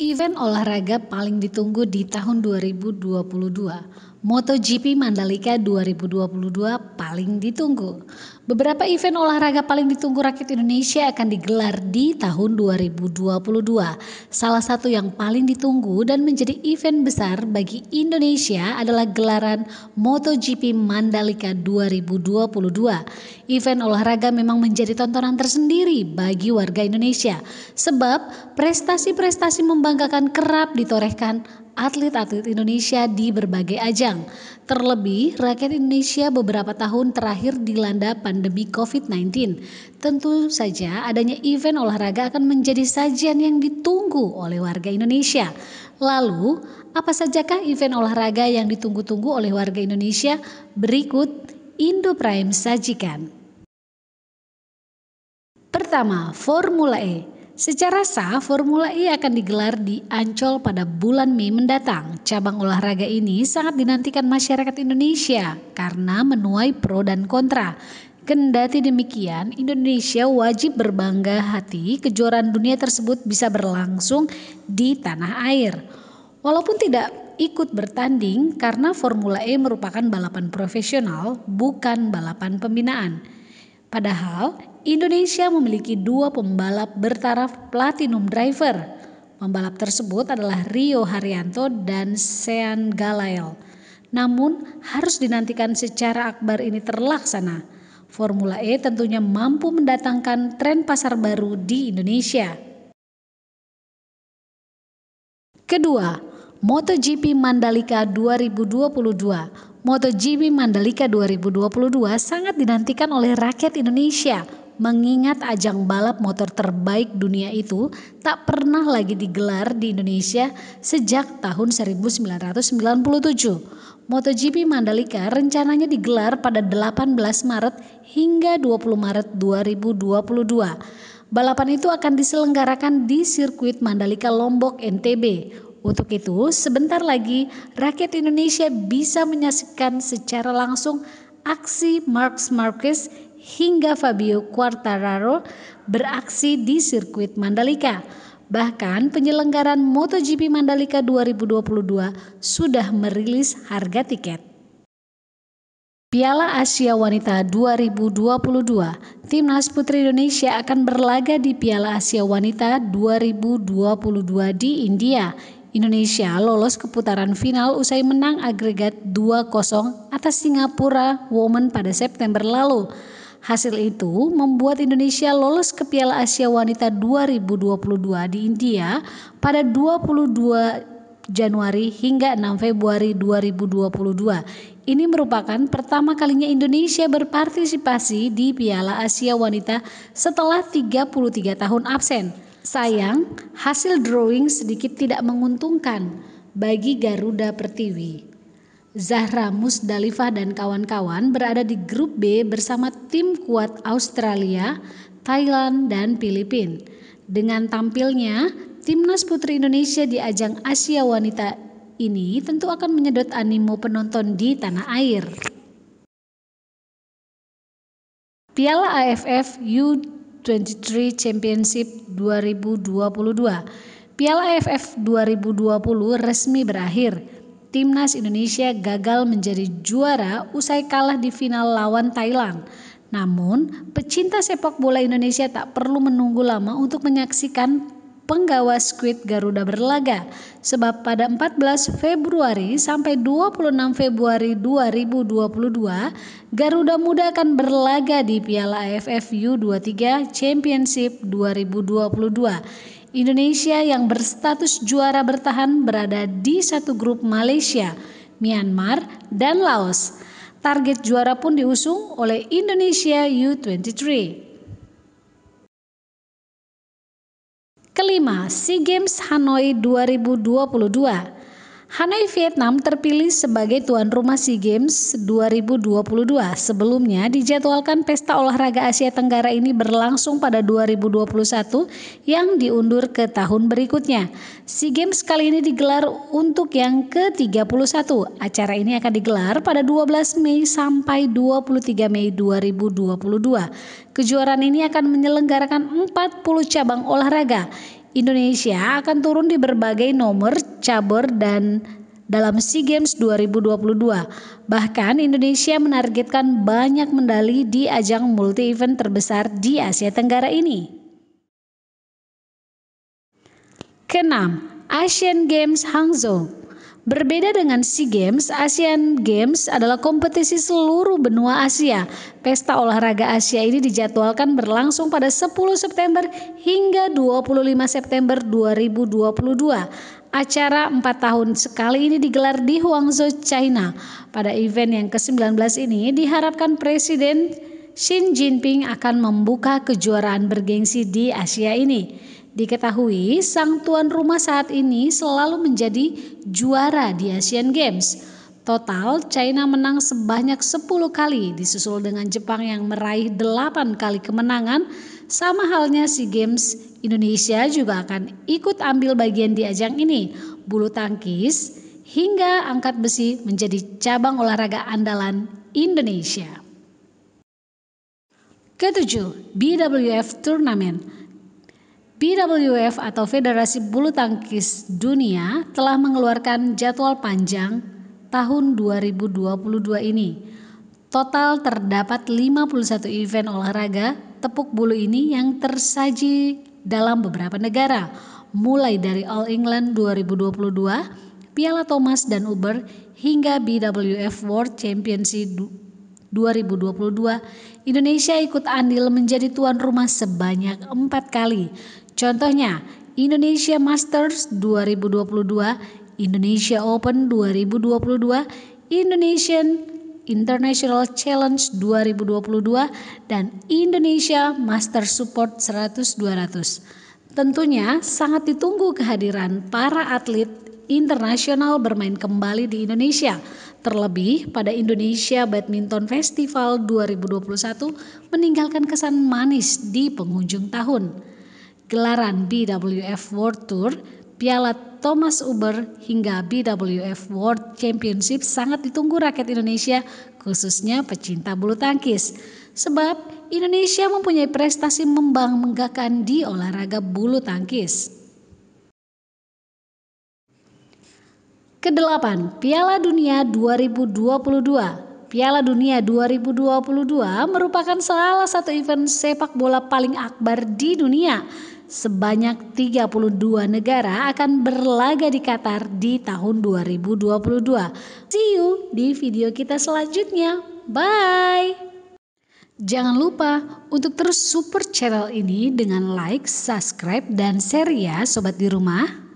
Event olahraga paling ditunggu di tahun 2022. MotoGP Mandalika 2022 paling ditunggu. Beberapa event olahraga paling ditunggu rakyat Indonesia akan digelar di tahun 2022. Salah satu yang paling ditunggu dan menjadi event besar bagi Indonesia adalah gelaran MotoGP Mandalika 2022. Event olahraga memang menjadi tontonan tersendiri bagi warga Indonesia sebab prestasi-prestasi membanggakan kerap ditorehkan atlet-atlet Indonesia di berbagai ajang. Terlebih, rakyat Indonesia beberapa tahun terakhir dilanda pandemi COVID-19. Tentu saja adanya event olahraga akan menjadi sajian yang ditunggu oleh warga Indonesia. Lalu, apa sajakah event olahraga yang ditunggu-tunggu oleh warga Indonesia? Berikut Indo Prime sajikan. Pertama, Formula E. Secara sah, Formula E akan digelar di Ancol pada bulan Mei mendatang. Cabang olahraga ini sangat dinantikan masyarakat Indonesia karena menuai pro dan kontra. Kendati demikian, Indonesia wajib berbangga hati kejuaraan dunia tersebut bisa berlangsung di tanah air. Walaupun tidak ikut bertanding karena Formula E merupakan balapan profesional, bukan balapan pembinaan. Padahal Indonesia memiliki 2 pembalap bertaraf Platinum Driver. Pembalap tersebut adalah Rio Haryanto dan Sean Galael. Namun harus dinantikan secara akbar ini terlaksana. Formula E tentunya mampu mendatangkan tren pasar baru di Indonesia. Kedua, MotoGP Mandalika 2022. MotoGP Mandalika 2022 sangat dinantikan oleh rakyat Indonesia mengingat ajang balap motor terbaik dunia itu tak pernah lagi digelar di Indonesia sejak tahun 1997. MotoGP Mandalika rencananya digelar pada 18 Maret hingga 20 Maret 2022. Balapan itu akan diselenggarakan di sirkuit Mandalika Lombok NTB. Untuk itu, sebentar lagi rakyat Indonesia bisa menyaksikan secara langsung aksi Marc Marquez hingga Fabio Quartararo beraksi di sirkuit Mandalika. Bahkan penyelenggaraan MotoGP Mandalika 2022 sudah merilis harga tiket. Piala Asia Wanita 2022. Timnas Putri Indonesia akan berlaga di Piala Asia Wanita 2022 di India. Indonesia lolos ke putaran final usai menang agregat 2-0 atas Singapura Women pada September lalu. Hasil itu membuat Indonesia lolos ke Piala Asia Wanita 2022 di India pada 22 Januari hingga 6 Februari 2022. Ini merupakan pertama kalinya Indonesia berpartisipasi di Piala Asia Wanita setelah 33 tahun absen. Sayang, hasil drawing sedikit tidak menguntungkan bagi Garuda Pertiwi. Zahra Musdalifah dan kawan-kawan berada di grup B bersama tim kuat Australia, Thailand, dan Filipina. Dengan tampilnya, Timnas Putri Indonesia di ajang Asia Wanita ini tentu akan menyedot animo penonton di tanah air. Piala AFF U23 Championship 2022. Piala AFF 2020 resmi berakhir. Timnas Indonesia gagal menjadi juara usai kalah di final lawan Thailand. Namun, pecinta sepak bola Indonesia tak perlu menunggu lama untuk menyaksikan penggawa skuad Garuda berlaga, sebab pada 14 Februari sampai 26 Februari 2022 Garuda Muda akan berlaga di Piala AFF U23 Championship 2022. Indonesia yang berstatus juara bertahan berada di satu grup Malaysia, Myanmar, dan Laos. Target juara pun diusung oleh Indonesia U23. Kelima, SEA Games Hanoi 2022. Hanoi, Vietnam terpilih sebagai tuan rumah SEA Games 2022. Sebelumnya dijadwalkan pesta olahraga Asia Tenggara ini berlangsung pada 2021 yang diundur ke tahun berikutnya. SEA Games kali ini digelar untuk yang ke-31. Acara ini akan digelar pada 12 Mei sampai 23 Mei 2022. Kejuaraan ini akan menyelenggarakan 40 cabang olahraga. Indonesia akan turun di berbagai nomor cabur dan dalam SEA Games 2022. Bahkan Indonesia menargetkan banyak medali di ajang multi-event terbesar di Asia Tenggara ini. Keenam, Asian Games Hangzhou. Berbeda dengan SEA Games, Asian Games adalah kompetisi seluruh benua Asia. Pesta olahraga Asia ini dijadwalkan berlangsung pada 10 September hingga 25 September 2022. Acara 4 tahun sekali ini digelar di Guangzhou, China. Pada event yang ke-19 ini diharapkan Presiden Xi Jinping akan membuka kejuaraan bergengsi di Asia ini. Diketahui sang tuan rumah saat ini selalu menjadi juara di Asian Games. Total China menang sebanyak 10 kali disusul dengan Jepang yang meraih 8 kali kemenangan. Sama halnya SEA Games, Indonesia juga akan ikut ambil bagian di ajang ini. Bulu tangkis hingga angkat besi menjadi cabang olahraga andalan Indonesia. Ketujuh, BWF Turnamen. BWF atau Federasi Bulu Tangkis Dunia telah mengeluarkan jadwal panjang tahun 2022 ini. Total terdapat 51 event olahraga tepuk bulu ini yang tersaji dalam beberapa negara, mulai dari All England 2022, Piala Thomas dan Uber hingga BWF World Championship 2022. Indonesia ikut andil menjadi tuan rumah sebanyak 4 kali. Contohnya, Indonesia Masters 2022, Indonesia Open 2022, Indonesian International Challenge 2022, dan Indonesia Master Support 100-200. Tentunya sangat ditunggu kehadiran para atlet internasional bermain kembali di Indonesia. Terlebih pada Indonesia Badminton Festival 2021 meninggalkan kesan manis di penghujung tahun. Gelaran BWF World Tour, Piala Thomas Uber hingga BWF World Championship sangat ditunggu rakyat Indonesia, khususnya pecinta bulu tangkis. Sebab Indonesia mempunyai prestasi membanggakan di olahraga bulu tangkis. Kedelapan, Piala Dunia 2022. Piala Dunia 2022 merupakan salah satu event sepak bola paling akbar di dunia. Sebanyak 32 negara akan berlaga di Qatar di tahun 2022. See you di video kita selanjutnya. Bye! Jangan lupa untuk terus support channel ini dengan like, subscribe, dan share ya sobat di rumah.